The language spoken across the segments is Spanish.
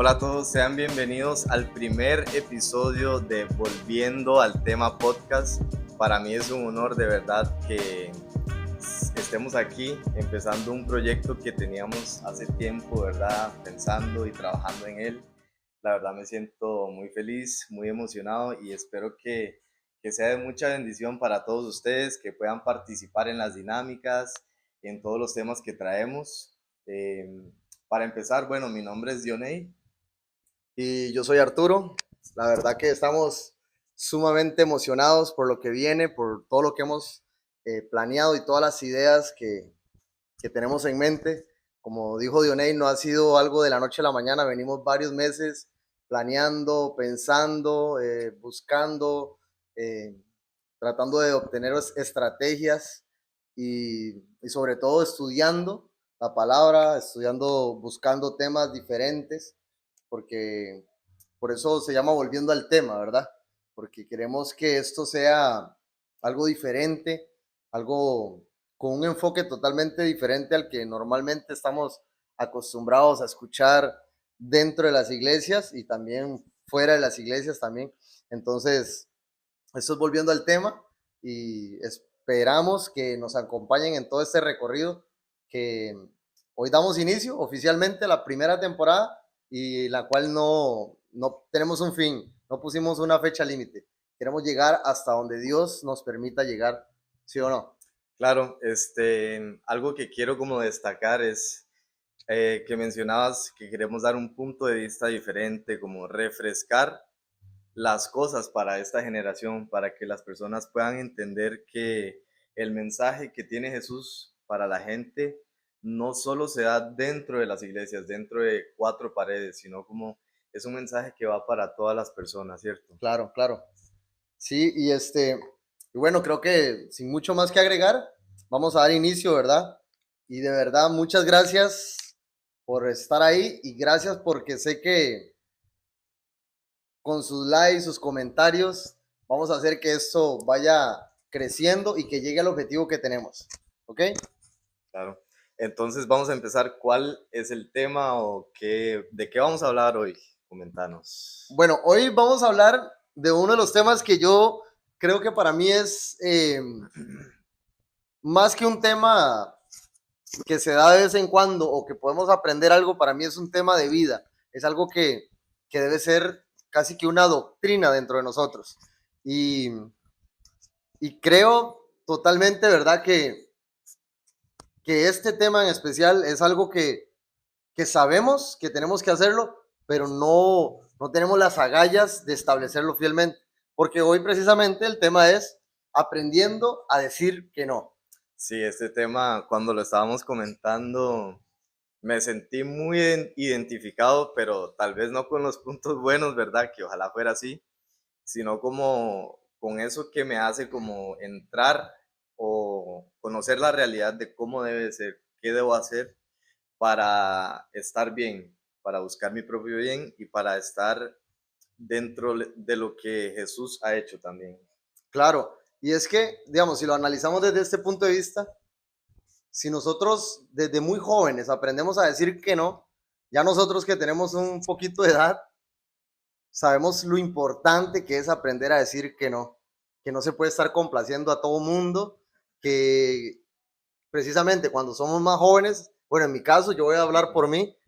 Hola a todos, sean bienvenidos al primer episodio de Volviendo al Tema Podcast. Para mí es un honor de verdad que estemos aquí empezando un proyecto que teníamos hace tiempo, ¿verdad? Pensando y trabajando en él. La verdad me siento muy feliz, muy emocionado y espero que sea de mucha bendición para todos ustedes, que puedan participar en las dinámicas, en todos los temas que traemos. Para empezar, bueno, mi nombre es Dioney. Y yo soy Arturo. La verdad que estamos sumamente emocionados por lo que viene, por todo lo que hemos planeado y todas las ideas que tenemos en mente. Como dijo Dioney, no ha sido algo de la noche a la mañana, venimos varios meses planeando, pensando, buscando, eh, tratando de obtener estrategias y sobre todo estudiando la palabra, estudiando, buscando temas diferentes, porque por eso se llama Volviendo al Tema, ¿verdad? Porque queremos que esto sea algo diferente, algo con un enfoque totalmente diferente al que normalmente estamos acostumbrados a escuchar dentro de las iglesias y también fuera de las iglesias también. Entonces, esto es Volviendo al Tema y esperamos que nos acompañen en todo este recorrido que hoy damos inicio oficialmente a la primera temporada y la cual no tenemos un fin, no pusimos una fecha límite. Queremos llegar hasta donde Dios nos permita llegar, ¿sí o no? Claro, algo que quiero como destacar es que mencionabas que queremos dar un punto de vista diferente, como refrescar las cosas para esta generación, para que las personas puedan entender que el mensaje que tiene Jesús para la gente no solo se da dentro de las iglesias, dentro de cuatro paredes, sino como es un mensaje que va para todas las personas, ¿cierto? Claro, claro. Sí, y bueno, creo que sin mucho más que agregar, vamos a dar inicio, ¿verdad? Y de verdad, muchas gracias por estar ahí y gracias porque sé que con sus likes, sus comentarios, vamos a hacer que esto vaya creciendo y que llegue al objetivo que tenemos. ¿Ok? Claro. Entonces vamos a empezar. ¿Cuál es el tema o de qué vamos a hablar hoy? Comentanos. Bueno, hoy vamos a hablar de uno de los temas que yo creo que para mí es más que un tema que se da de vez en cuando o que podemos aprender algo, para mí es un tema de vida. Es algo que debe ser casi que una doctrina dentro de nosotros. Y, y creo totalmente, ¿verdad? Que este tema en especial es algo que sabemos que tenemos que hacerlo, pero no tenemos las agallas de establecerlo fielmente. Porque hoy precisamente el tema es aprendiendo a decir que no. Sí, este tema, cuando lo estábamos comentando, me sentí muy identificado, pero tal vez no con los puntos buenos, ¿verdad? Que ojalá fuera así, sino como con eso que me hace como entrar o conocer la realidad de cómo debe ser, qué debo hacer para estar bien, para buscar mi propio bien y para estar dentro de lo que Jesús ha hecho también. Claro, y es que, digamos, si lo analizamos desde este punto de vista, si nosotros desde muy jóvenes aprendemos a decir que no, ya nosotros que tenemos un poquito de edad, sabemos lo importante que es aprender a decir que no se puede estar complaciendo a todo mundo, que precisamente cuando somos más jóvenes, bueno, en mi caso yo voy a hablar por mí,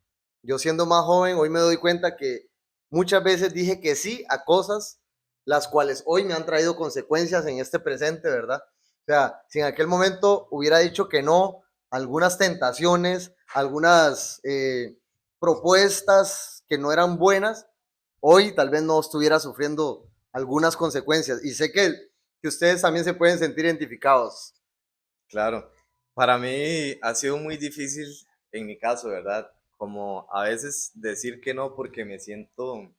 yo siendo más joven, hoy me doy cuenta que muchas veces dije que sí a cosas las cuales hoy me han traído consecuencias en este presente, ¿verdad? O sea, si en aquel momento hubiera dicho que no, algunas tentaciones, algunas propuestas que no eran buenas, hoy tal vez no estuviera sufriendo algunas consecuencias. Y sé que ustedes también se pueden sentir identificados. Claro, para mí ha sido muy difícil en mi caso, ¿verdad? Como a veces decir que no porque me siento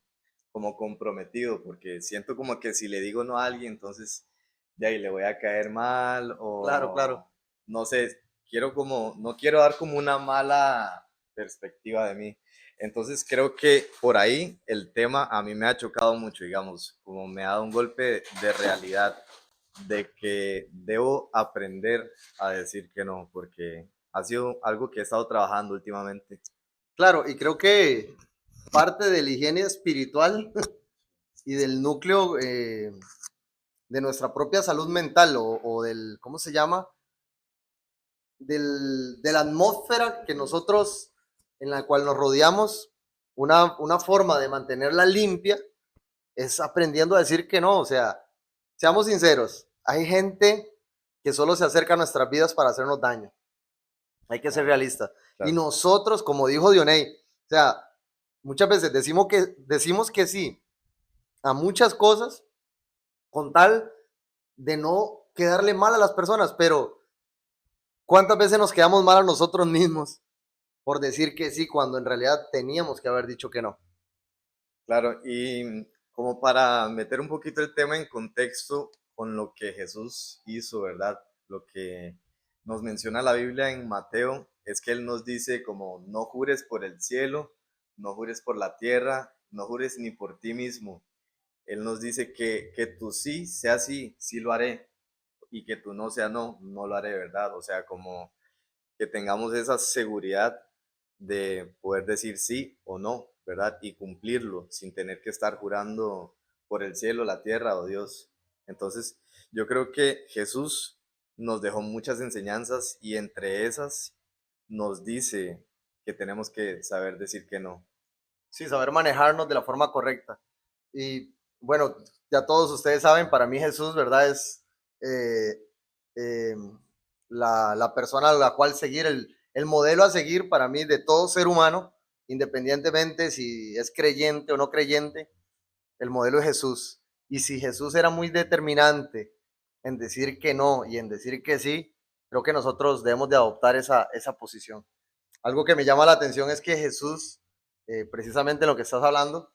como comprometido, porque siento como que si le digo no a alguien, entonces de ahí le voy a caer mal Claro, claro. o no sé, quiero como, no quiero dar como una mala perspectiva de mí. Entonces creo que por ahí el tema a mí me ha chocado mucho, digamos, como me ha dado un golpe de realidad de que debo aprender a decir que no, porque ha sido algo que he estado trabajando últimamente. Claro, y creo que parte de la higiene espiritual y del núcleo de nuestra propia salud mental o del, ¿cómo se llama? De la atmósfera que nosotros, en la cual nos rodeamos, una forma de mantenerla limpia es aprendiendo a decir que no. O sea, seamos sinceros, hay gente que solo se acerca a nuestras vidas para hacernos daño. Hay que ser realistas. Claro. Y nosotros, como dijo Dioney, o sea, muchas veces decimos que sí a muchas cosas con tal de no quedarle mal a las personas, pero ¿cuántas veces nos quedamos mal a nosotros mismos por decir que sí cuando en realidad teníamos que haber dicho que no? Claro, y como para meter un poquito el tema en contexto con lo que Jesús hizo, ¿verdad? Lo que nos menciona la Biblia en Mateo es que Él nos dice como no jures por el cielo, no jures por la tierra, no jures ni por ti mismo. Él nos dice que tu sí sea sí, sí lo haré, y que tu no sea no, no lo haré, ¿verdad? O sea, como que tengamos esa seguridad de poder decir sí o no, ¿verdad? Y cumplirlo sin tener que estar jurando por el cielo, la tierra o Dios. Entonces, yo creo que Jesús nos dejó muchas enseñanzas y entre esas nos dice que tenemos que saber decir que no. Sí, saber manejarnos de la forma correcta. Y bueno, ya todos ustedes saben, para mí Jesús, ¿verdad? Es eh, eh, la persona a la cual seguir, el modelo a seguir para mí de todo ser humano, independientemente si es creyente o no creyente, el modelo es Jesús. Y si Jesús era muy determinante en decir que no y en decir que sí, creo que nosotros debemos de adoptar esa posición. Algo que me llama la atención es que Jesús, precisamente en lo que estás hablando,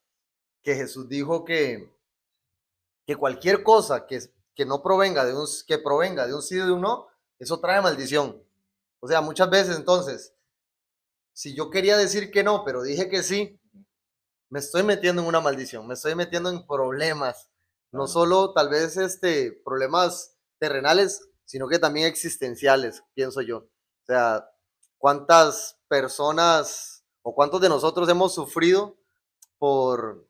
que Jesús dijo que cualquier cosa que no provenga que provenga de un sí o de un no, eso trae maldición. O sea, muchas veces entonces, si yo quería decir que no, pero dije que sí, me estoy metiendo en una maldición, me estoy metiendo en problemas, no Claro. solo tal vez problemas terrenales, sino que también existenciales, pienso yo. O sea, ¿cuántas personas o cuántos de nosotros hemos sufrido por,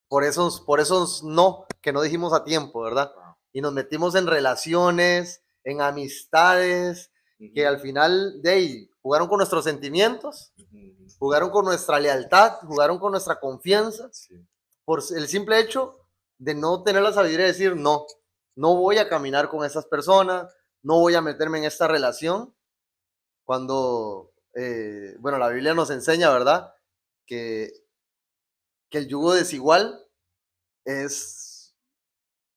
por esos no que no dijimos a tiempo, ¿verdad? Wow. Y nos metimos en relaciones, en amistades, que al final de ahí jugaron con nuestros sentimientos, jugaron con nuestra lealtad, jugaron con nuestra confianza, Sí. por el simple hecho de no tener la sabiduría de decir no, no voy a caminar con estas personas, no voy a meterme en esta relación, cuando, bueno, la Biblia nos enseña, ¿verdad? Que, que el yugo desigual es,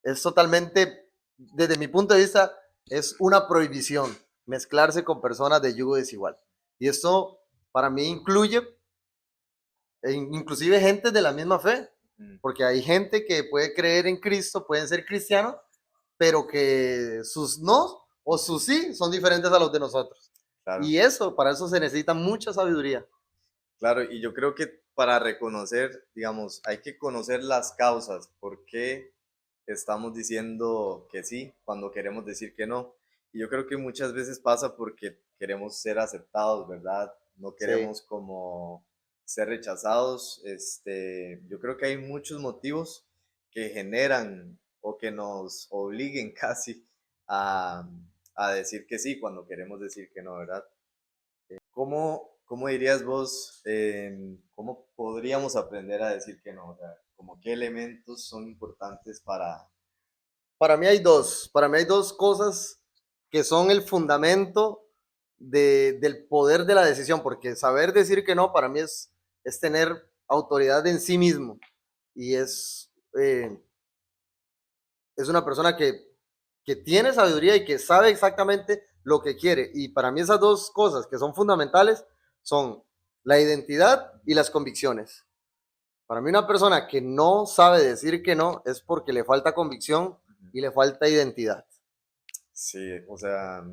es totalmente, desde mi punto de vista, es una prohibición mezclarse con personas de yugo desigual. Y esto para mí incluye inclusive gente de la misma fe, porque hay gente que puede creer en Cristo, pueden ser cristianos, pero que sus no o sus sí son diferentes a los de nosotros. Claro. Y eso, para eso se necesita mucha sabiduría. Claro, y yo creo que para reconocer, digamos, hay que conocer las causas, por qué estamos diciendo que sí cuando queremos decir que no. Y yo creo que muchas veces pasa porque queremos ser aceptados, ¿verdad? No Sí, queremos como ser rechazados. Yo creo que hay muchos motivos que generan o que nos obliguen casi a, a decir que sí cuando queremos decir que no, ¿verdad? ¿Cómo dirías vos, cómo podríamos aprender a decir que no? O sea, como qué elementos son importantes para... para mí hay dos cosas que son el fundamento del poder de la decisión, porque saber decir que no para mí es tener autoridad en sí mismo y es una persona que tiene sabiduría y que sabe exactamente lo que quiere. Y para mí esas dos cosas que son fundamentales son la identidad y las convicciones. Para mí una persona que no sabe decir que no es porque le falta convicción y le falta identidad. Sí, o sea,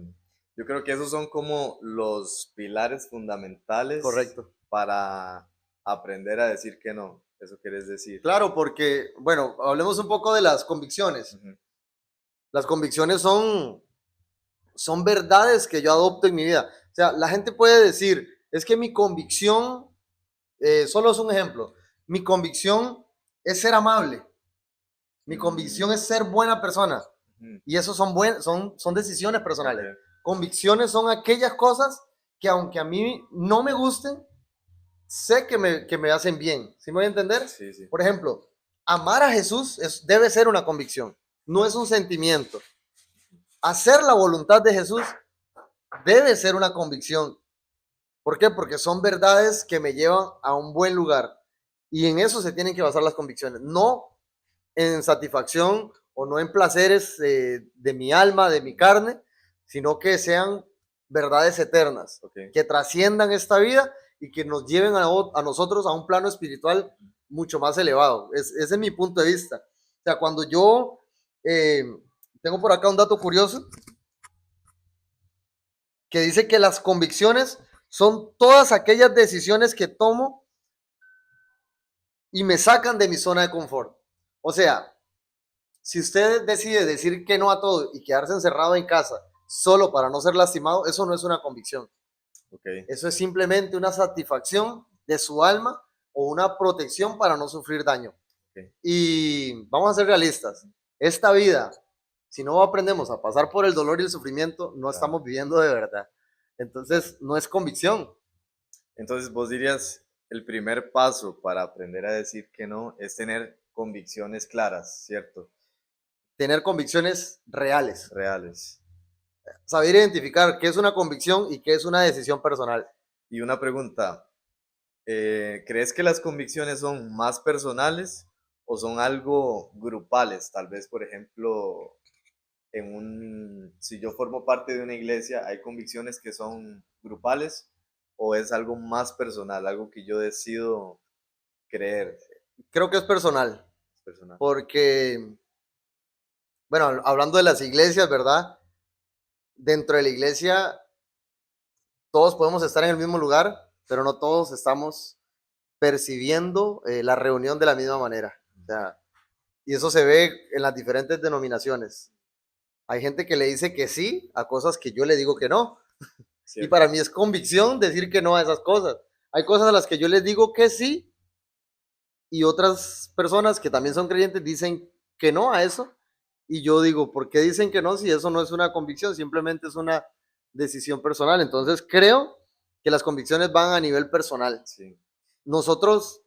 yo creo que esos son como los pilares fundamentales Correcto. para aprender a decir que no. Eso quieres decir. Claro, porque, bueno, hablemos un poco de las convicciones. Ujú. Las convicciones son verdades que yo adopto en mi vida. O sea, la gente puede decir, es que mi convicción Solo es un ejemplo. Mi convicción es ser amable. Mi convicción es ser buena persona. Y eso son decisiones personales. Okay. Convicciones son aquellas cosas que aunque a mí no me gusten, sé que me hacen bien. ¿Sí me voy a entender? Sí, sí. Por ejemplo, amar a Jesús debe ser una convicción, no es un sentimiento. Hacer la voluntad de Jesús debe ser una convicción. ¿Por qué? Porque son verdades que me llevan a un buen lugar. Y en eso se tienen que basar las convicciones, no en satisfacción o no en placeres de mi alma, de mi carne, sino que sean verdades eternas, Okay. que trasciendan esta vida y que nos lleven a nosotros a un plano espiritual mucho más elevado. Ese es mi punto de vista. O sea, cuando yo tengo por acá un dato curioso que dice que las convicciones son todas aquellas decisiones que tomo y me sacan de mi zona de confort. O sea, si usted decide decir que no a todo y quedarse encerrado en casa solo para no ser lastimado, eso no es una convicción. Okay. Eso es simplemente una satisfacción de su alma o una protección para no sufrir daño. Okay. Y vamos a ser realistas. Esta vida, si no aprendemos a pasar por el dolor y el sufrimiento, no estamos viviendo de verdad. Entonces, no es convicción. Entonces, vos dirías, el primer paso para aprender a decir que no es tener convicciones claras, ¿cierto? Tener convicciones reales. Reales. Saber identificar qué es una convicción y qué es una decisión personal. Y una pregunta, ¿crees que las convicciones son más personales o son algo grupales? Tal vez, por ejemplo, si yo formo parte de una iglesia, ¿hay convicciones que son grupales o es algo más personal, algo que yo decido creer? Creo que es personal, Personal. porque, bueno, hablando de las iglesias, ¿verdad? Dentro de la iglesia todos podemos estar en el mismo lugar, pero no todos estamos percibiendo la reunión de la misma manera. O sea, y eso se ve en las diferentes denominaciones. Hay gente que le dice que sí a cosas que yo le digo que no. Y Cierto. para mí es convicción decir que no a esas cosas. Hay cosas a las que yo les digo que sí y otras personas que también son creyentes dicen que no a eso. Y yo digo, ¿por qué dicen que no si eso no es una convicción? Simplemente es una decisión personal. Entonces creo que las convicciones van a nivel personal. Sí. Nosotros,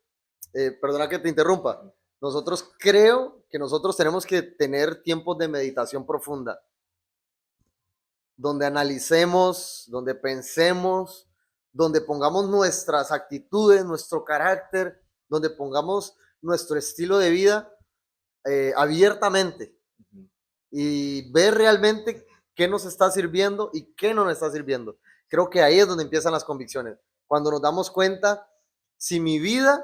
perdona que te interrumpa, nosotros creo que nosotros tenemos que tener tiempos de meditación profunda, donde analicemos, donde pensemos, donde pongamos nuestras actitudes, nuestro carácter, donde pongamos nuestro estilo de vida abiertamente Ujú. y ver realmente qué nos está sirviendo y qué no nos está sirviendo. Creo que ahí es donde empiezan las convicciones. Cuando nos damos cuenta si mi vida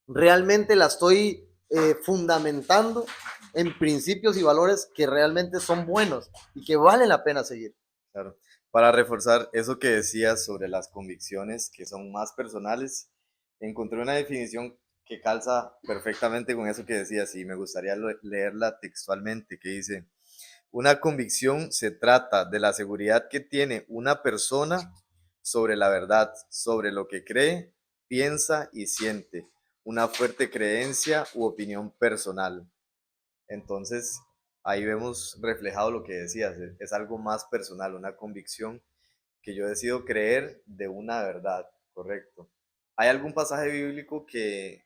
realmente la estoy fundamentando en principios y valores que realmente son buenos y que valen la pena seguir. Claro. Para reforzar eso que decías sobre las convicciones que son más personales, encontré una definición que calza perfectamente con eso que decías y me gustaría leerla textualmente, que dice, una convicción se trata de la seguridad que tiene una persona sobre la verdad, sobre lo que cree, piensa y siente, una fuerte creencia u opinión personal. Entonces, ahí vemos reflejado lo que decías, es algo más personal, una convicción que yo decido creer de una verdad, correcto. ¿Hay algún pasaje bíblico que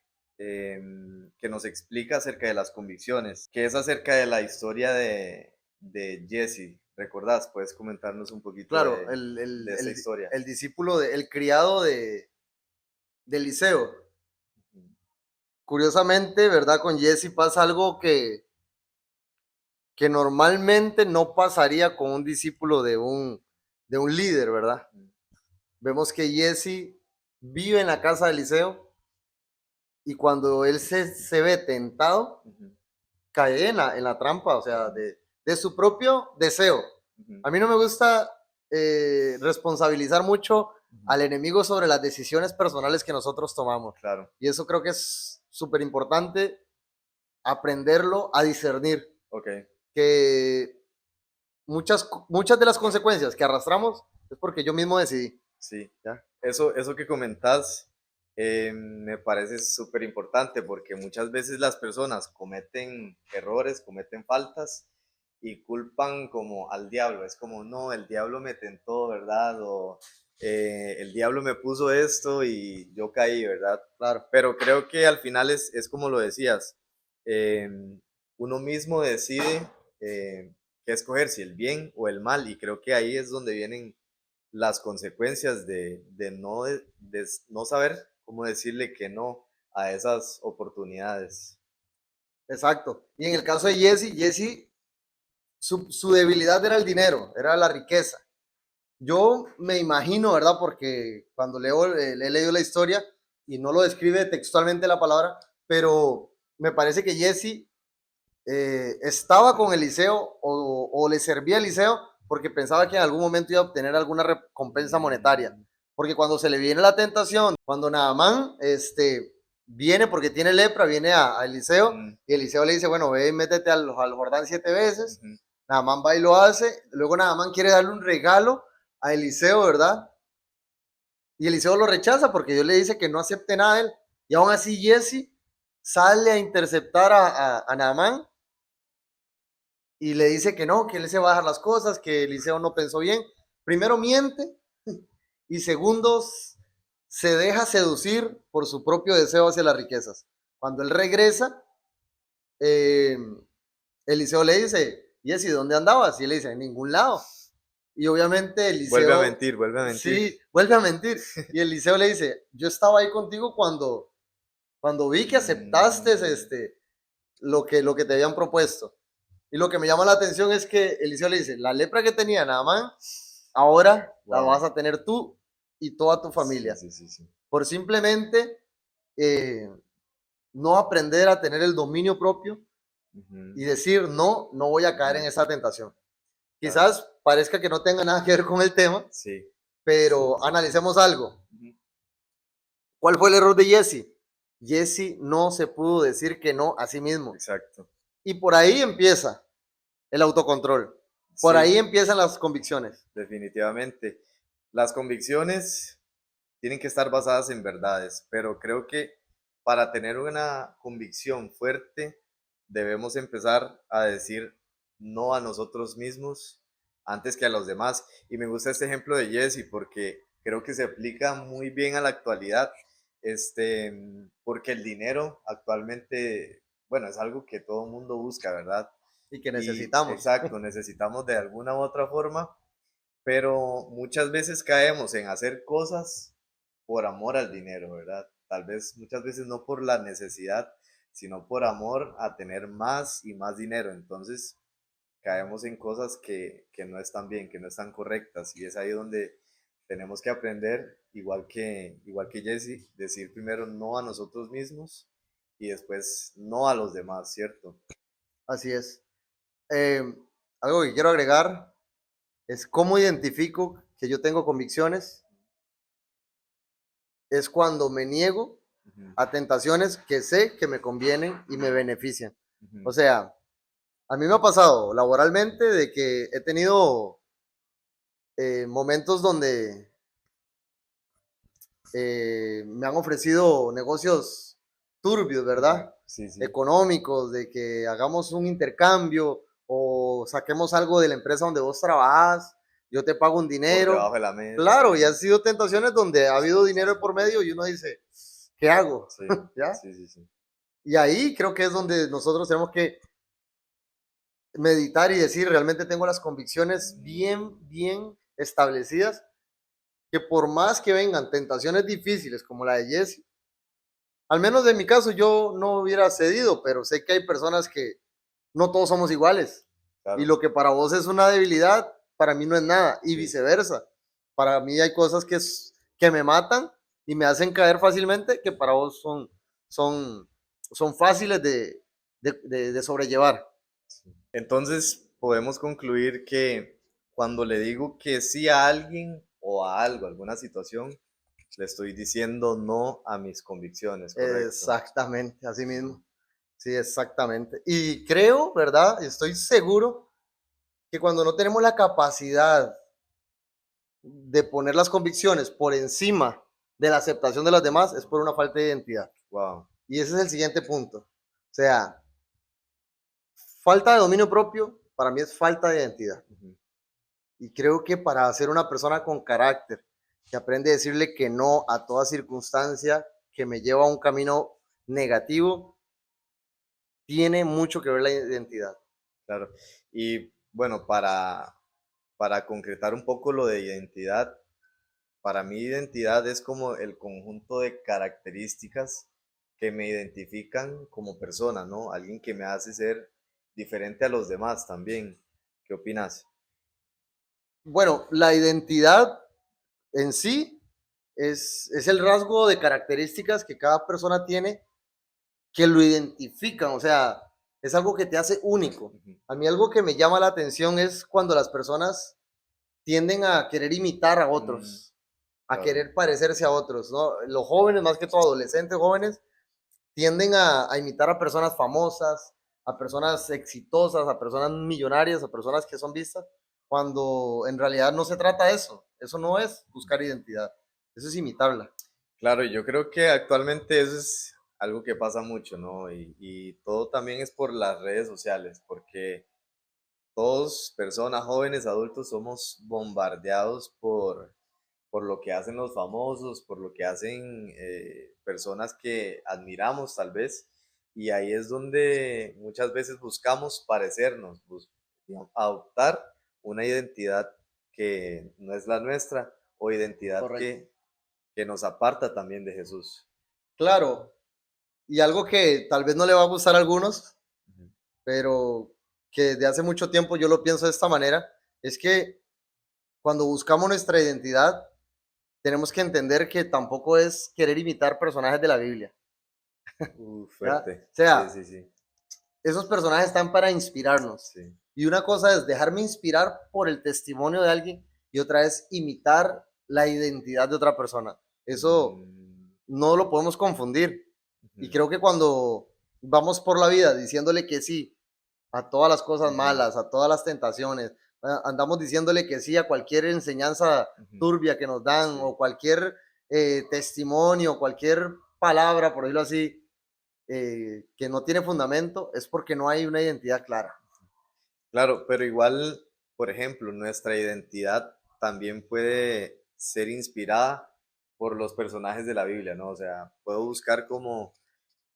nos explica acerca de las convicciones? Que es acerca de la historia de Jesse. ¿Recordás? ¿Puedes comentarnos un poquito Claro, de esa historia? el discípulo, el criado de Eliseo. Curiosamente, ¿verdad? Con Jesse pasa algo que normalmente no pasaría con un discípulo de un líder, ¿verdad? Vemos que Jesse vive en la casa de Eliseo y cuando él se ve tentado, Ujú, cae en la trampa, o sea, de su propio deseo. ujú, A mí no me gusta responsabilizar mucho ujú. al enemigo sobre las decisiones personales que nosotros tomamos. Claro, Y eso creo que es súper importante aprenderlo a discernir, ok, que muchas de las consecuencias que arrastramos es porque yo mismo decidí. sí. ¿Ya? Eso que comentás Me parece súper importante porque muchas veces las personas cometen errores, cometen faltas y culpan como al diablo. Es como, no, el diablo me tentó, ¿verdad? O el diablo me puso esto y yo caí, ¿verdad? Claro, Pero creo que al final es como lo decías, eh, uno mismo decide qué escoger, si el bien o el mal, y creo que ahí es donde vienen las consecuencias de no saber cómo decirle que no a esas oportunidades. exacto. Y en el caso de Jesse, su debilidad era el dinero, era la riqueza. Yo me imagino, ¿verdad? Porque cuando he leído la historia y no lo describe textualmente la palabra, pero me parece que Jesse estaba con Eliseo o le servía a Eliseo porque pensaba que en algún momento iba a obtener alguna recompensa monetaria. Porque cuando se le viene la tentación, cuando Naamán viene porque tiene lepra, viene a Eliseo Mm, y Eliseo le dice, bueno, ve y métete al Jordán 7 veces. ujú. Naamán va y lo hace. Luego Naamán quiere darle un regalo a Eliseo, ¿verdad? Y Eliseo lo rechaza porque Dios le dice que no acepte nada de él. Y aún así Jesse sale a interceptar a Naamán y le dice que no, que él se va a dejar las cosas, que Eliseo no pensó bien. Primero miente y segundo se deja seducir por su propio deseo hacia las riquezas. Cuando él regresa, eh, Eliseo le dice, Jesse, ¿dónde andabas? Y él le dice, en ningún lado. Y obviamente Eliseo, Vuelve a mentir. sí, vuelve a mentir. Y Eliseo le dice, yo estaba ahí contigo cuando vi que aceptaste Mm, lo que te habían propuesto. Y lo que me llama la atención es que Eliseo le dice, la lepra que tenía Naamán, ahora la vas wow. a tener tú y toda tu Sí, familia. sí, sí, sí. Por simplemente eh, no aprender a tener el dominio propio Ujú, y decir, no, no voy a caer en ujú, esa tentación. claro. Quizás parezca que no tenga nada que ver con el tema, Sí, pero analicemos algo. ujú, ¿Cuál fue el error de Jesse? Jesse no se pudo decir que no a sí mismo. exacto. Y por ahí empieza el autocontrol. Por Sí, ahí empiezan las convicciones. definitivamente. Las convicciones tienen que estar basadas en verdades, pero creo que para tener una convicción fuerte debemos empezar a decir no a nosotros mismos antes que a los demás. Y me gusta este ejemplo de Jesse porque creo que se aplica muy bien a la actualidad, porque el dinero actualmente, bueno, es algo que todo el mundo busca, ¿verdad? Y que Y necesitamos. exacto, necesitamos de alguna u otra forma, pero muchas veces caemos en hacer cosas por amor al dinero, ¿verdad? Tal vez muchas veces no por la necesidad, sino por amor a tener más y más dinero. Entonces caemos en cosas que no están bien, que no están correctas. Y es ahí donde tenemos que aprender, igual que Jesse, decir primero no a nosotros mismos y después no a los demás, ¿cierto? Así es. Eh, Algo que quiero agregar es cómo identifico que yo tengo convicciones. Es cuando me niego Ujú, a tentaciones que sé que me convienen y me benefician. O ujú, sea, a mí me ha pasado laboralmente de que he tenido momentos donde me han ofrecido negocios turbios, ujú. ¿verdad? Sí, sí. Económicos, de que hagamos un intercambio o saquemos algo de la empresa donde vos trabajas, yo te pago un Por dinero. debajo de la mesa. Claro, y han sido tentaciones donde ha habido dinero por medio y uno dice, ¿qué hago? Sí, ¿Ya? sí, sí, sí. Y ahí creo que es donde nosotros tenemos que meditar y decir, realmente tengo las convicciones bien, bien establecidas, que por más que vengan tentaciones difíciles como la de Jesse, al menos en mi caso yo no hubiera cedido, pero sé que hay personas que no todos somos iguales. Y Claro, lo que para vos es una debilidad, para mí no es nada. Y sí. viceversa. Para mí hay cosas que me matan y me hacen caer fácilmente que para vos son, son fáciles de sobrellevar. Entonces, podemos concluir que cuando le digo que sí a alguien o a algo, alguna situación, le estoy diciendo no a mis convicciones, ¿correcto? Exactamente, así mismo. Sí, exactamente. Y creo, ¿verdad? Estoy seguro que cuando no tenemos la capacidad de poner las convicciones por encima de la aceptación de los demás es por una falta de identidad. Wow. Y ese es el siguiente punto. O sea, falta de dominio propio para mí es falta de identidad. Ujú. Y creo que para ser una persona con carácter, que aprende a decirle que no a toda circunstancia que me lleva a un camino negativo, tiene mucho que ver la identidad. Claro. Y bueno, para concretar un poco lo de identidad, para mí identidad es como el conjunto de características que me identifican como persona, ¿no? Alguien que me hace ser diferente a los demás también. ¿Qué opinas? Bueno, la identidad en sí es el rasgo de características que cada persona tiene que lo identifican, o sea, es algo que te hace único. Ujú. A mí algo que me llama la atención es cuando las personas tienden a querer imitar a Mm, otros, a claro. querer parecerse a otros, ¿no? Los jóvenes, más que todo adolescentes jóvenes, tienden a imitar a personas famosas, a personas exitosas, a personas millonarias, a personas que son vistas, cuando en realidad no se trata de eso. Eso no es buscar identidad, eso es imitarla. Claro, y yo creo que actualmente eso es algo que pasa mucho, ¿no? Y todo también es por las redes sociales, porque todos, personas jóvenes, adultos, somos bombardeados por lo que hacen los famosos, por lo que hacen personas que admiramos tal vez, y ahí es donde muchas veces buscamos parecernos, digamos, adoptar una identidad que no es la nuestra o identidad Correcto. que nos aparta también de Jesús. Claro, y algo que tal vez no le va a gustar a algunos, Ujú. pero que desde hace mucho tiempo yo lo pienso de esta manera, es que cuando buscamos nuestra identidad, tenemos que entender que tampoco es querer imitar personajes de la Biblia, ¿verdad? Fuerte. O Sí, sea, sí, sí, esos personajes están para inspirarnos. sí. Y una cosa es dejarme inspirar por el testimonio de alguien y otra es imitar la identidad de otra persona. Eso Mm, no lo podemos confundir. Y ujú, creo que cuando vamos por la vida diciéndole que sí a todas las cosas ujú, malas, a todas las tentaciones, andamos diciéndole que sí a cualquier enseñanza ujú, turbia que nos dan sí. o cualquier testimonio, cualquier palabra, por decirlo así, que no tiene fundamento, es porque no hay una identidad clara. Claro, pero igual, por ejemplo, nuestra identidad también puede ser inspirada por los personajes de la Biblia, ¿no? O sea, puedo buscar como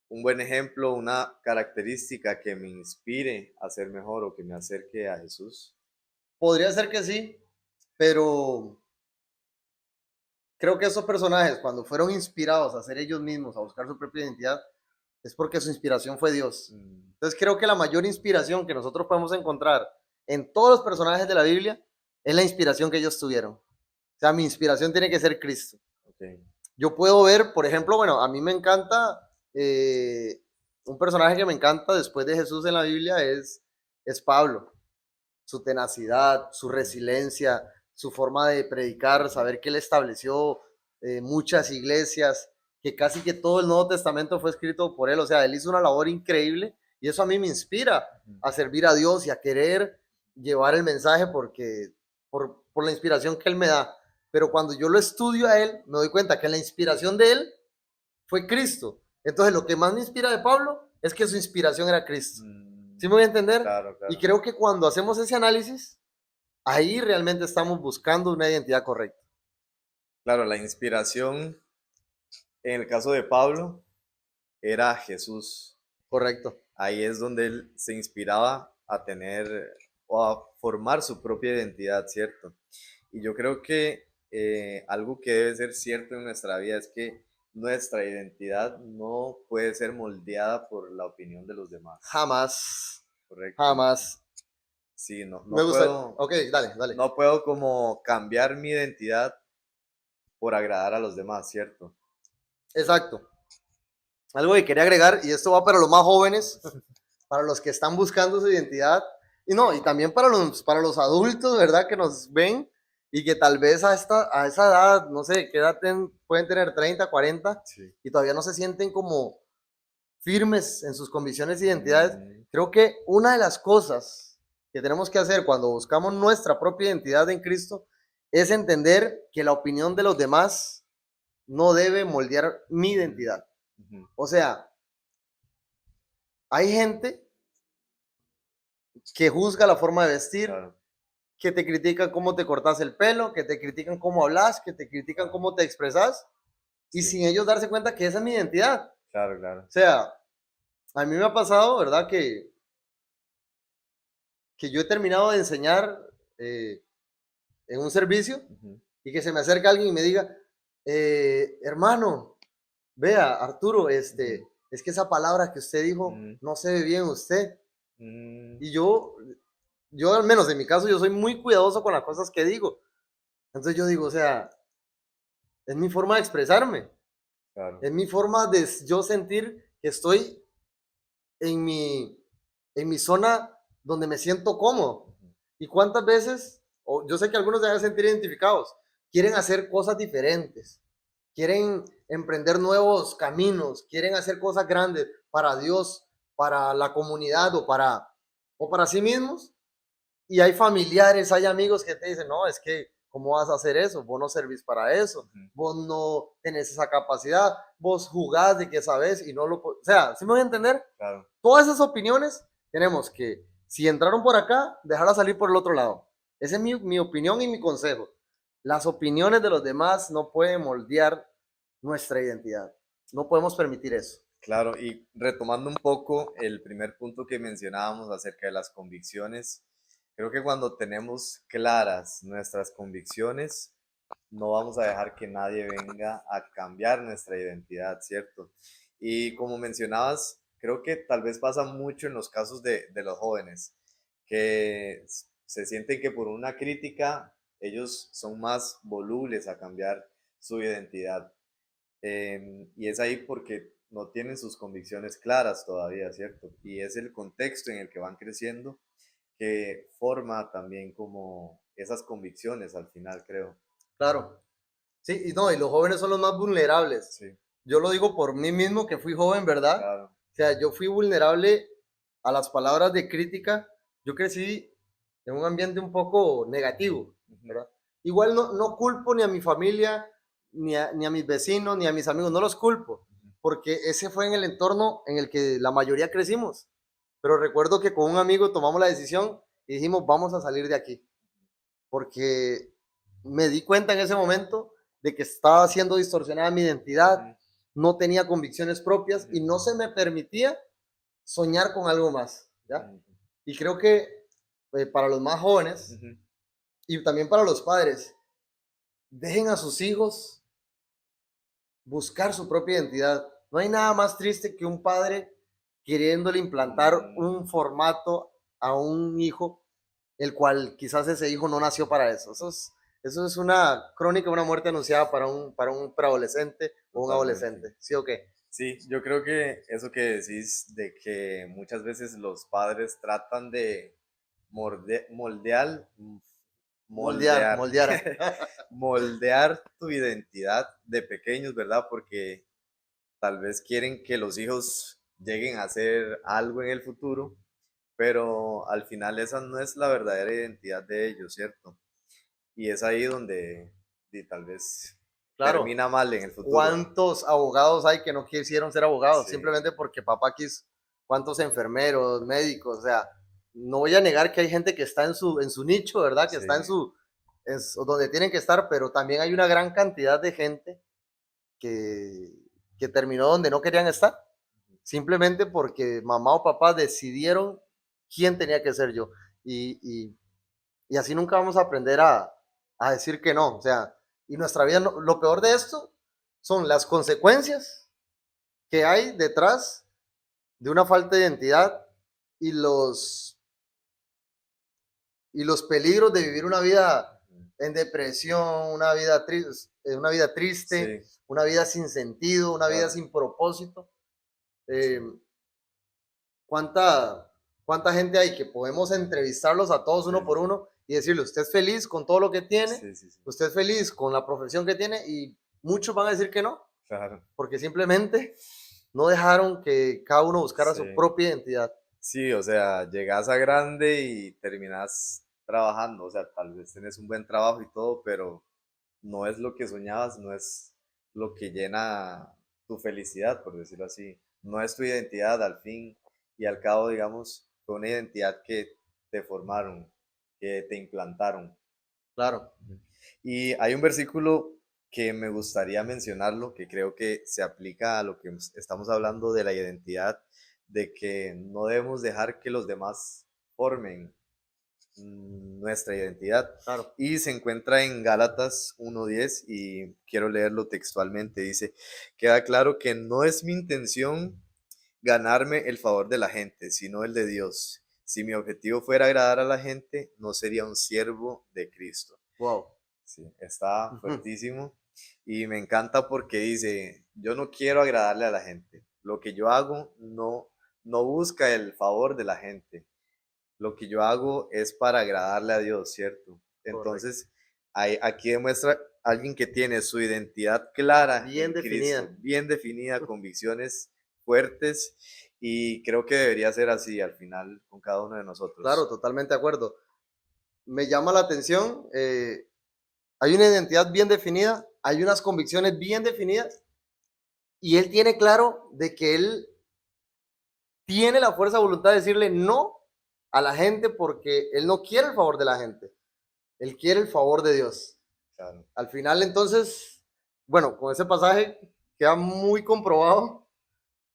un buen ejemplo, una característica que me inspire a ser mejor o que me acerque a Jesús. Podría ser que sí, pero creo que esos personajes, cuando fueron inspirados a ser ellos mismos, a buscar su propia identidad, es porque su inspiración fue Dios. Mm, Entonces creo que la mayor inspiración que nosotros podemos encontrar en todos los personajes de la Biblia es la inspiración que ellos tuvieron. O sea, mi inspiración tiene que ser Cristo. ok. Yo puedo ver, por ejemplo, bueno, a mí me encanta, un personaje que me encanta después de Jesús en la Biblia es Pablo. Su tenacidad, su Ujú, resiliencia, su forma de predicar, ujú, saber que él estableció muchas iglesias, que casi que todo el Nuevo Testamento fue escrito por él. O sea, él hizo una labor increíble y eso a mí me inspira ujú. a servir a Dios y a querer llevar el mensaje por la inspiración que él me da. Pero cuando yo lo estudio a él, me doy cuenta que la inspiración de él fue Cristo. Entonces, lo que más me inspira de Pablo es que su inspiración era Cristo. ¿Sí me Mm, voy a entender? claro, Y claro. creo que cuando hacemos ese análisis, ahí realmente estamos buscando una identidad correcta. Claro, la inspiración en el caso de Pablo era Jesús. Correcto. Ahí es donde él se inspiraba a tener o a formar su propia identidad, ¿cierto? Y yo creo que algo que debe ser cierto en nuestra vida es que nuestra identidad no puede ser moldeada por la opinión de los demás, Jamás, ¿correcto? jamás. Sí, no, Me gusta. Ok, dale, dale. no puedo como cambiar mi identidad por agradar a los demás, ¿cierto? Exacto. Algo que quería agregar, y esto va para los más jóvenes, para los que están buscando su identidad, y no, y también para los adultos, ¿verdad? Que nos ven y que tal vez a esa edad, no sé, ¿qué edad pueden tener? 30, 40 Sí. y todavía no se sienten como firmes en sus convicciones e identidades. Mm, Creo que una de las cosas que tenemos que hacer cuando buscamos nuestra propia identidad en Cristo es entender que la opinión de los demás no debe moldear mi identidad. Ujú. O sea, hay gente que juzga la forma de vestir, Claro, que te critican cómo te cortas el pelo, que te critican cómo hablas, que te critican cómo te expresas, y sí, sin ellos darse cuenta que esa es mi identidad. claro, claro. O sea, a mí me ha pasado, ¿verdad? Que yo he terminado de enseñar eh, en un servicio Ujú, y que se me acerca alguien y me diga, hermano, vea, Arturo, ujú, es que esa palabra que usted dijo ujú, no se ve bien usted. mm, Y yo al menos en mi caso, yo soy muy cuidadoso con las cosas que digo. Entonces yo digo, o sea, es mi forma de expresarme, claro, es mi forma de yo sentir que estoy en mi zona donde me siento cómodo. ujú, ¿Y cuántas veces, o yo sé que algunos se van a sentir identificados, quieren hacer cosas diferentes, quieren emprender nuevos caminos, quieren hacer cosas grandes para Dios, para la comunidad o para sí mismos? Y hay familiares, hay amigos que te dicen, no, es que, ¿cómo vas a hacer eso? Vos no servís para eso, ujú, vos no tenés esa capacidad, vos jugás de que sabes y no lo... O sea, ¿sí me voy a entender? claro. Todas esas opiniones tenemos que, si entraron por acá, dejarlas salir por el otro lado. Esa es mi opinión y mi consejo. Las opiniones de los demás no pueden moldear nuestra identidad. No podemos permitir eso. Claro, y retomando un poco el primer punto que mencionábamos acerca de las convicciones, creo que cuando tenemos claras nuestras convicciones, no vamos a dejar que nadie venga a cambiar nuestra identidad, ¿cierto? Y como mencionabas, creo que tal vez pasa mucho en los casos de los jóvenes, que se sienten que por una crítica ellos son más volubles a cambiar su identidad. Y es ahí porque no tienen sus convicciones claras todavía, ¿cierto? Y es el contexto en el que van creciendo que forma también como esas convicciones al final, creo. Claro. Sí, y no, y los jóvenes son los más vulnerables. Sí, Yo lo digo por mí mismo que fui joven, ¿verdad? claro. O sea, yo fui vulnerable a las palabras de crítica. Yo crecí en un ambiente un poco negativo, Ujú, ¿verdad? Igual no culpo ni a mi familia, ni a mis vecinos, ni a mis amigos, no los culpo, ujú, porque ese fue en el entorno en el que la mayoría crecimos. Pero recuerdo que con un amigo tomamos la decisión y dijimos, vamos a salir de aquí, porque me di cuenta en ese momento de que estaba siendo distorsionada mi identidad, ujú, no tenía convicciones propias ujú, y no se me permitía soñar con algo más, ¿ya? ujú, Y creo que para los más jóvenes ujú, y también para los padres, dejen a sus hijos buscar su propia identidad. No hay nada más triste que un padre queriéndole implantar ujú. un formato a un hijo, el cual quizás ese hijo no nació para eso. Eso es una crónica, una muerte anunciada para un preadolescente o un Totalmente. adolescente. ¿Sí o qué? Sí, yo creo que eso que decís de que muchas veces los padres tratan de moldear, Moldear, moldear, moldear. moldear tu identidad de pequeños, ¿verdad? Porque tal vez quieren que los hijos lleguen a hacer algo en el futuro, pero al final esa no es la verdadera identidad de ellos, ¿cierto? Y es ahí donde tal vez Claro. termina mal en el futuro, ¿no? ¿Cuántos abogados hay que no quisieron ser abogados? Sí, Simplemente porque papá quiso. ¿Cuántos enfermeros, médicos? O sea, no voy a negar que hay gente que está en su nicho, ¿verdad? Que está sí, donde tienen que estar, pero también hay una gran cantidad de gente que, que terminó donde no querían estar, simplemente porque mamá o papá decidieron quién tenía que ser yo. Y, y, y así nunca vamos a aprender a decir que no. O sea, y nuestra vida, lo peor de esto son las consecuencias que hay detrás de una falta de identidad y los peligros de vivir una vida en depresión, una vida triste, sí, una vida sin sentido, una vida claro, sin propósito. Eh, sí, ¿cuánta gente hay que podemos entrevistarlos a todos sí, uno sí, por sí, uno y decirle, usted es feliz con todo lo que tiene, sí, sí, sí, usted es feliz con la profesión que tiene? Y muchos van a decir que no, claro, porque simplemente no dejaron que cada uno buscara su sí. propia identidad. Sí, o sea, llegas a grande y terminas trabajando, o sea, tal vez tenés un buen trabajo y todo, pero no es lo que soñabas, no es lo que llena tu felicidad, por decirlo así. No es tu identidad al fin y al cabo, digamos, fue una identidad que te formaron, que te implantaron. Claro. Y hay un versículo que me gustaría mencionarlo, que creo que se aplica a lo que estamos hablando de la identidad, de que no debemos dejar que los demás formen nuestra identidad. Claro. Y se encuentra en Gálatas 1:10 y quiero leerlo textualmente. Dice, queda claro que no es mi intención ganarme el favor de la gente, sino el de Dios. Si mi objetivo fuera agradar a la gente, no sería un siervo de Cristo. Wow. Sí, está Ujú. fuertísimo y me encanta porque dice, yo no quiero agradarle a la gente. Lo que yo hago no busca el favor de la gente. Lo que yo hago es para agradarle a Dios, ¿cierto? Correcto. Entonces, aquí demuestra alguien que tiene su identidad clara Bien en Cristo, definida. bien definida, convicciones fuertes y creo que debería ser así al final con cada uno de Claro, nosotros. totalmente de acuerdo. Me llama la atención, hay una identidad bien definida, hay unas convicciones bien definidas y él tiene claro de que él tiene la fuerza de voluntad de decirle no a la gente porque él no quiere el favor de la gente, él quiere el favor de Dios. Claro, Al final, entonces, bueno, con ese pasaje queda muy comprobado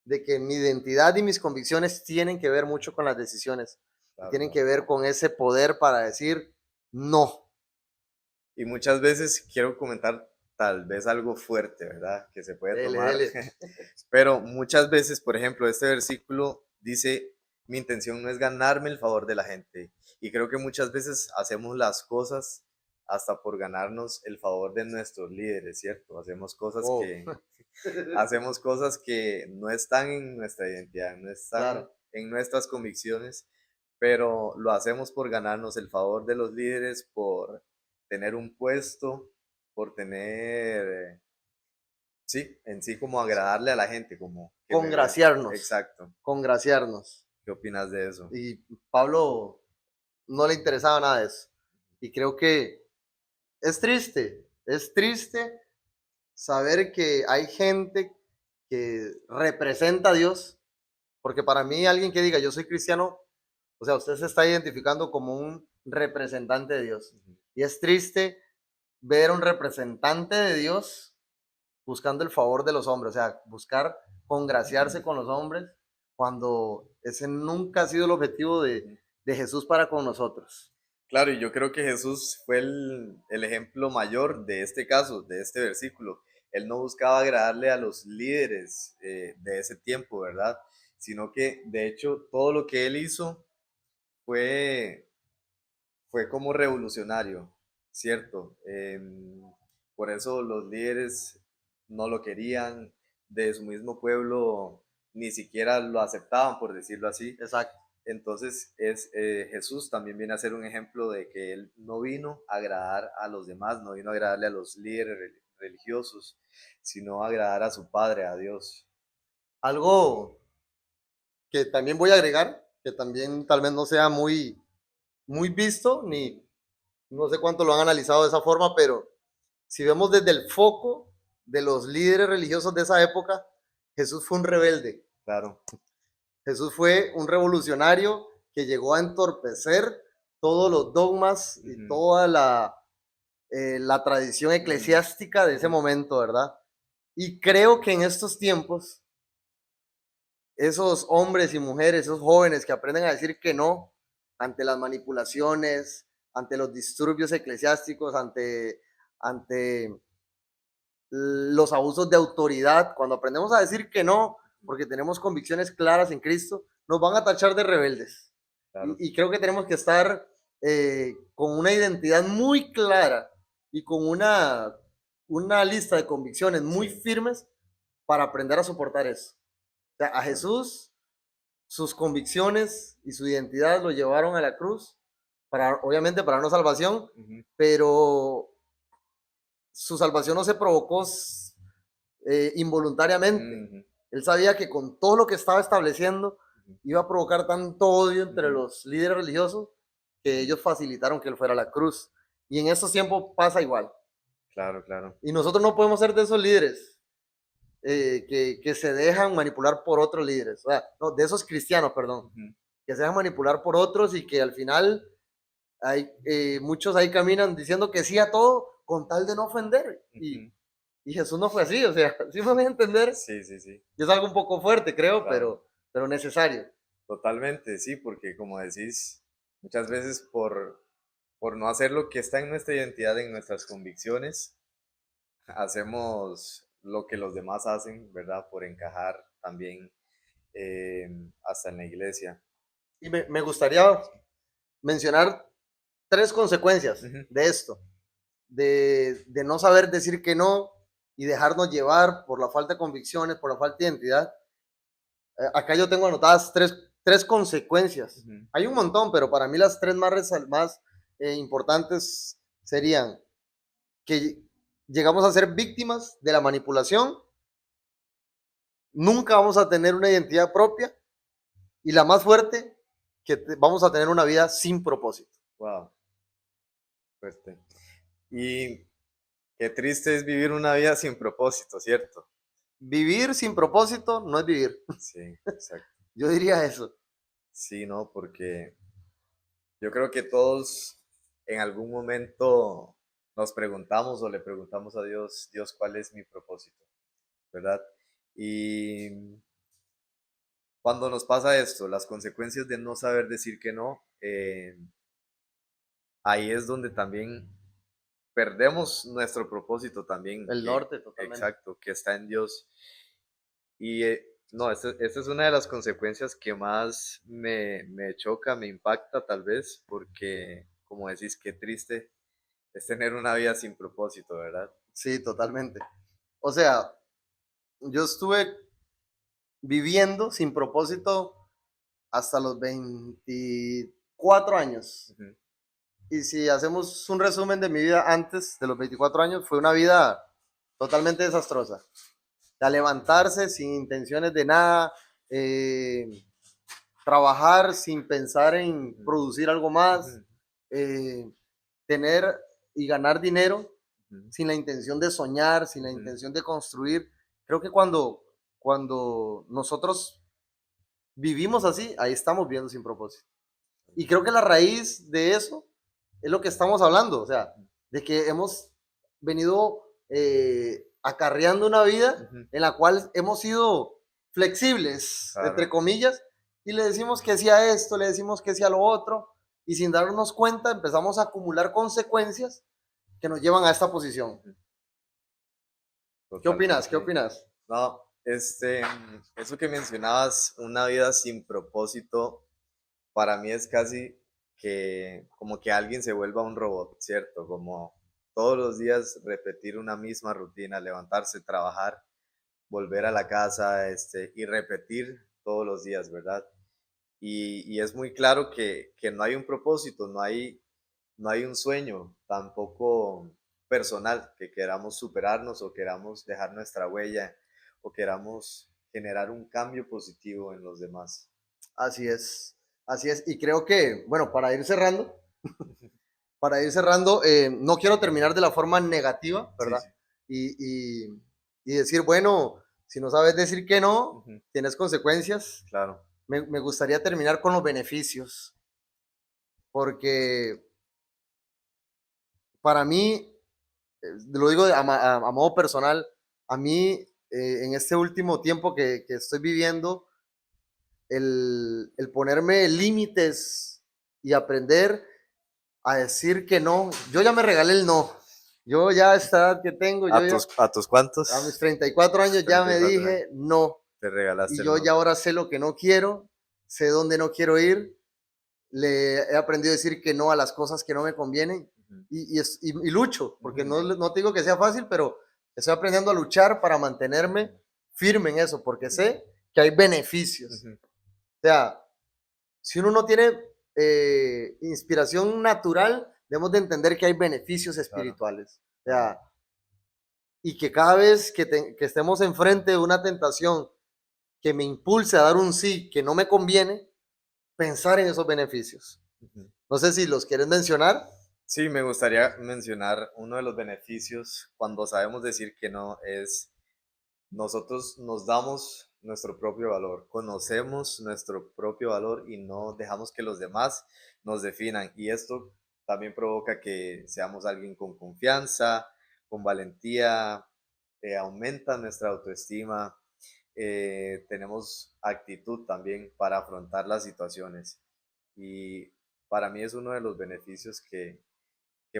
de que mi identidad y mis convicciones tienen que ver mucho con las decisiones y claro, tienen claro. que ver con ese poder para decir no. Y muchas veces quiero comentar tal vez algo fuerte, ¿verdad? Que se puede Dele, tomar, dele. pero muchas veces, por ejemplo, este versículo dice, mi intención no es ganarme el favor de la gente. Y creo que muchas veces hacemos las cosas hasta por ganarnos el favor de nuestros líderes, ¿cierto? Oh, Hacemos cosas que no están en nuestra identidad, no están claro. en nuestras convicciones, pero lo hacemos por ganarnos el favor de los líderes, por tener un puesto, por tener, sí, en sí como agradarle a la gente, como que me vea. Congraciarnos, Exacto. congraciarnos. ¿Qué opinas de eso? Y Pablo no le interesaba nada de eso. Y creo que es triste saber que hay gente que representa a Dios, porque para mí alguien que diga yo soy cristiano, o sea, usted se está identificando como un representante de Dios. Ujú. Y es triste ver a un representante de Dios buscando el favor de los hombres, o sea, buscar congraciarse con los hombres cuando ese nunca ha sido el objetivo de Jesús para con nosotros. Claro, y yo creo que Jesús fue el ejemplo mayor de este caso, de este versículo. Él no buscaba agradarle a los líderes de ese tiempo, ¿verdad? Sino que, de hecho, todo lo que él hizo fue, fue como revolucionario, ¿cierto? Por eso los líderes no lo querían, de su mismo pueblo ni siquiera lo aceptaban, por decirlo así. Exacto. Entonces Jesús también viene a ser un ejemplo de que él no vino a agradar a los demás, no vino a agradarle a los líderes religiosos, sino a agradar a su Padre, a Dios. Algo que también voy a agregar, que también tal vez no sea muy visto, ni no sé cuánto lo han analizado de esa forma, pero si vemos desde el foco de los líderes religiosos de esa época, Jesús fue un rebelde. Claro. Jesús fue un revolucionario que llegó a entorpecer todos los dogmas y Ujú, toda la tradición ujú, eclesiástica de ese ujú. momento, ¿verdad? Y creo que en estos tiempos, esos hombres y mujeres, esos jóvenes que aprenden a decir que no ante las manipulaciones, ante los disturbios eclesiásticos, ante los abusos de autoridad, cuando aprendemos a decir que no, porque tenemos convicciones claras en Cristo, nos van a tachar de rebeldes. Claro, Y creo que tenemos que estar con una identidad muy clara y con una lista de convicciones muy sí, firmes para aprender a soportar eso. O sea, a claro, Jesús, sus convicciones y su identidad lo llevaron a la cruz, obviamente para una salvación, ujú, pero su salvación no se provocó involuntariamente. ujú, Él sabía que con todo lo que estaba estableciendo ujú, iba a provocar tanto odio entre ujú, los líderes religiosos que ujú. ellos facilitaron que él fuera a la cruz. Y en estos tiempos pasa igual. Claro, claro. Y nosotros no podemos ser de esos líderes. que se dejan manipular por otros líderes, o sea, no, de esos cristianos, perdón, Ujú, que se dejan manipular por otros y que al final hay, muchos ahí caminan diciendo que sí a todo con tal de no ofender. ujú. Y Jesús no fue así, o sea, sí me voy a entender. Sí, sí, sí, Y es algo un poco fuerte, creo, claro. pero necesario. Totalmente, sí, porque como decís, muchas veces por no hacer lo que está en nuestra identidad, en nuestras convicciones, hacemos lo que los demás hacen, ¿verdad? Por encajar también hasta en la iglesia. Y me gustaría mencionar tres consecuencias Ujú, de esto, de no saber decir que no y dejarnos llevar por la falta de convicciones, por la falta de identidad. Acá yo tengo anotadas tres consecuencias. ujú, Hay un montón, pero para mí las tres más importantes serían que llegamos a ser víctimas de la manipulación, nunca vamos a tener una identidad propia y la más fuerte, que vamos a tener una vida sin propósito. wow, fuerte. Y qué triste es vivir una vida sin propósito, ¿cierto? Vivir sin propósito no es vivir. Sí, exacto. Yo diría eso. Sí, no, porque yo creo que todos en algún momento nos preguntamos o le preguntamos a Dios, Dios, ¿cuál es mi propósito? ¿Verdad? Y cuando nos pasa esto, las consecuencias de no saber decir que no, ahí es donde también perdemos nuestro propósito también, El que, norte totalmente. exacto, que está en Dios. Y no, esta es una de las consecuencias que más me choca, me impacta tal vez, porque como decís, qué triste es tener una vida sin propósito, ¿verdad? Sí, totalmente. O sea, yo estuve viviendo sin propósito hasta los 24 años. Ujú, Y si hacemos un resumen de mi vida antes de los 24 años, fue una vida totalmente desastrosa. A levantarse sin intenciones de nada, eh, trabajar sin pensar en ujú, producir algo más, ujú, eh, tener y ganar dinero ujú, sin la intención de soñar, sin la ujú, intención de construir. Creo que cuando nosotros vivimos así, ahí estamos viendo sin propósito. Y creo que la raíz de eso es lo que estamos hablando, o sea, de que hemos venido acarreando una vida ujú, en la cual hemos sido flexibles, entre claro. comillas, y le decimos que sí a esto, le decimos que sí a lo otro, y sin darnos cuenta empezamos a acumular consecuencias que nos llevan a esta posición. Ujú, ¿Qué opinas? ¿Qué totalmente. opinas? No, eso que mencionabas, una vida sin propósito, para mí es casi que como que alguien se vuelva un robot, ¿cierto? Como todos los días repetir una misma rutina, levantarse, trabajar, volver a la casa, y repetir todos los días, ¿verdad? Y es muy claro que no hay un propósito, no hay un sueño, tampoco personal, que queramos superarnos o queramos dejar nuestra huella o queramos generar un cambio positivo en los demás. Así es, así es. Y creo que, bueno, para ir cerrando, no quiero terminar de la forma negativa, Sí, ¿verdad? sí, Y, y, y decir, bueno, si no sabes decir que no, ujú, tienes consecuencias. claro. Me gustaría terminar con los beneficios, porque para mí, lo digo a modo personal, a mí en este último tiempo que estoy viviendo, el ponerme límites y aprender a decir que no. Yo ya me regalé el no. Yo ya a esta edad que tengo, yo ya A tus a mis cuántos? 34 años ya me 34 años. dije no. Te Y regalaste el yo ya no. ahora sé lo que no quiero, sé dónde no quiero ir, le he aprendido a decir que no a las cosas que no me convienen Ujú, y lucho, porque ujú, no te digo que sea fácil, pero estoy aprendiendo a luchar para mantenerme firme en eso, porque ujú, sé que hay beneficios. ujú, O sea, si uno no tiene inspiración natural, debemos de entender que hay beneficios claro, espirituales. O claro. sea, y que cada vez que estemos enfrente de una tentación que me impulse a dar un sí que no me conviene, pensar en esos beneficios. Ujú. No sé si los quieres mencionar. Sí, me gustaría mencionar uno de los beneficios cuando sabemos decir que no es nosotros nos damos nuestro propio valor, conocemos nuestro propio valor y no dejamos que los demás nos definan. Y esto también provoca que seamos alguien con confianza, con valentía, aumenta nuestra autoestima, tenemos actitud también para afrontar las situaciones. Y para mí es uno de los beneficios que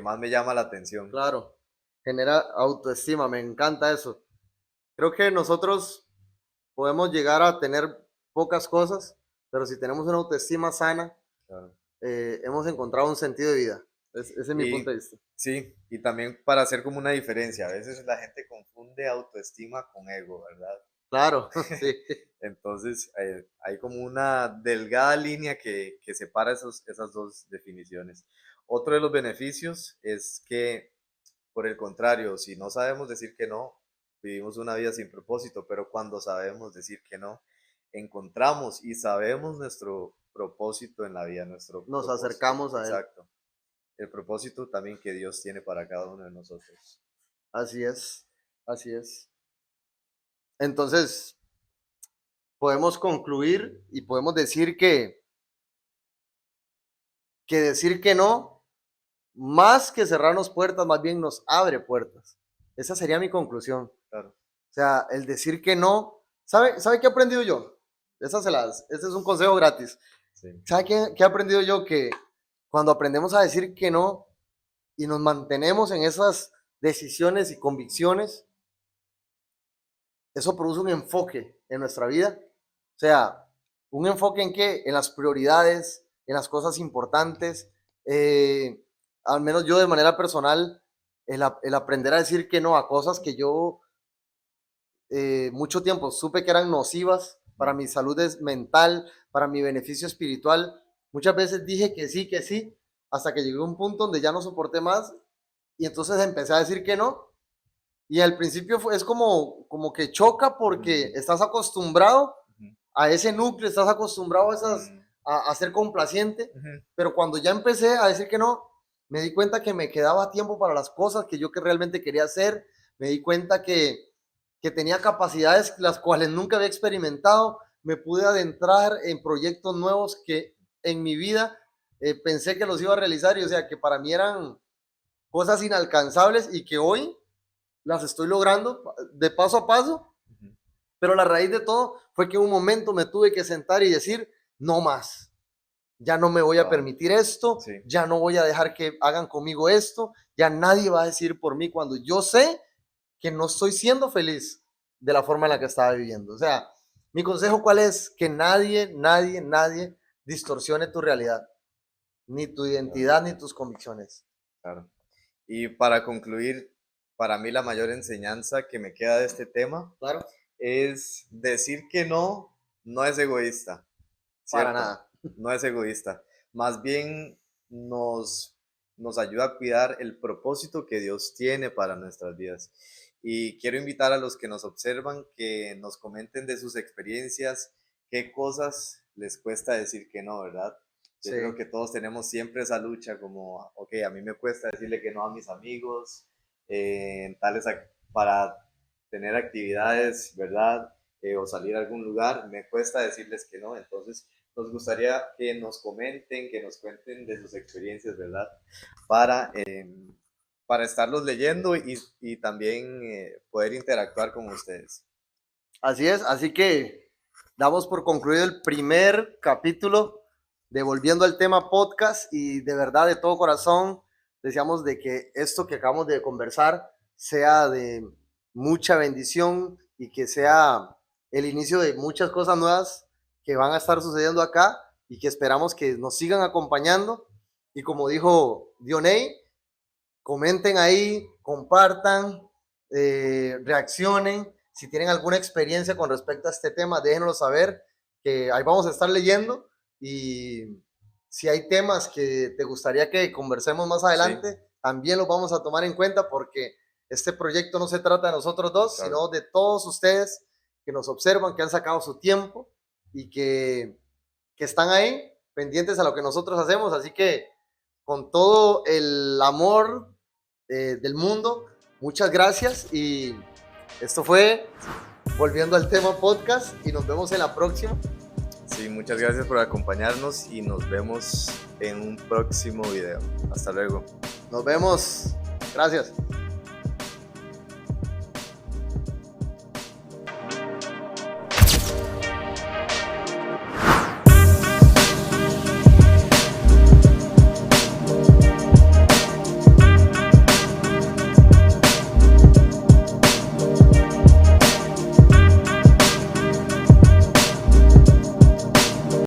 más me llama la atención. Claro, genera autoestima, me encanta eso. Creo que nosotros podemos llegar a tener pocas cosas, pero si tenemos una autoestima sana, Claro. hemos encontrado un sentido de vida. Ese es mi punto Y de vista. sí, y también para hacer como una diferencia, a veces la gente confunde autoestima con ego, ¿verdad? Claro, sí, Entonces hay como una delgada línea que separa esas dos definiciones. Otro de los beneficios es que, por el contrario, si no sabemos decir que no, vivimos una vida sin propósito, pero cuando sabemos decir que no, encontramos y sabemos nuestro propósito en la vida, nuestro nos propósito, acercamos a él. exacto, el propósito también que Dios tiene para cada uno de nosotros. Así es, así es. Entonces, podemos concluir y podemos decir que decir que no, más que cerrarnos puertas, más bien nos abre puertas. Esa sería mi conclusión. Claro, O sea, el decir que no. ¿Sabe qué he aprendido yo? Ese es un consejo gratis. sí, ¿Sabe qué he aprendido yo? Que cuando aprendemos a decir que no y nos mantenemos en esas decisiones y convicciones, eso produce un enfoque en nuestra vida. O sea, un enfoque en qué? En las prioridades, en las cosas importantes. Al menos yo de manera personal, el aprender a decir que no a cosas que yo mucho tiempo supe que eran nocivas para mi salud mental, para mi beneficio espiritual. Muchas veces dije que sí, hasta que llegué a un punto donde ya no soporté más y entonces empecé a decir que no. Y al principio es como que choca porque estás acostumbrado a ese núcleo, estás acostumbrado a ser complaciente, pero cuando ya empecé a decir que no, me di cuenta que me quedaba tiempo para las cosas que yo que realmente quería hacer, me di cuenta que tenía capacidades las cuales nunca había experimentado, me pude adentrar en proyectos nuevos que en mi vida pensé que los iba a realizar y o sea que para mí eran cosas inalcanzables y que hoy las estoy logrando de paso a paso, pero la raíz de todo fue que en un momento me tuve que sentar y decir, no más, ya no me voy a permitir esto, sí, ya no voy a dejar que hagan conmigo esto, ya nadie va a decir por mí cuando yo sé que no estoy siendo feliz de la forma en la que estaba viviendo. O sea, mi consejo cuál es, que nadie distorsione tu realidad, ni tu identidad, ni tus convicciones. claro. Y para concluir, para mí la mayor enseñanza que me queda de este tema Claro, es decir que no, no es egoísta, para ¿cierto? nada. No es egoísta. Más bien nos ayuda a cuidar el propósito que Dios tiene para nuestras vidas. Y quiero invitar a los que nos observan que nos comenten de sus experiencias, qué cosas les cuesta decir que no, ¿verdad? Yo Sí, creo que todos tenemos siempre esa lucha como, ok, a mí me cuesta decirle que no a mis amigos, para tener actividades, ¿verdad? O salir a algún lugar, me cuesta decirles que no. Entonces, nos gustaría que nos comenten, que nos cuenten de sus experiencias, ¿verdad? Para, eh, para estarlos leyendo y también poder interactuar con ustedes. así es. Así que damos por concluido el primer capítulo de Volviendo al Tema Podcast y de verdad, de todo corazón, deseamos de que esto que acabamos de conversar sea de mucha bendición y que sea el inicio de muchas cosas nuevas que van a estar sucediendo acá y que esperamos que nos sigan acompañando. Y como dijo Dioney, comenten ahí, compartan, reaccionen. Si tienen alguna experiencia con respecto a este tema, déjenoslo saber, que ahí vamos a estar leyendo. Y si hay temas que te gustaría que conversemos más adelante, sí, también los vamos a tomar en cuenta porque este proyecto no se trata de nosotros dos, claro, sino de todos ustedes que nos observan, que han sacado su tiempo y que están ahí pendientes a lo que nosotros hacemos. Así que con todo el amor del mundo, muchas gracias y esto fue Volviendo al tema podcast y nos vemos en la próxima. Sí, muchas gracias por acompañarnos y nos vemos en un próximo video. Hasta luego. Nos vemos. Gracias.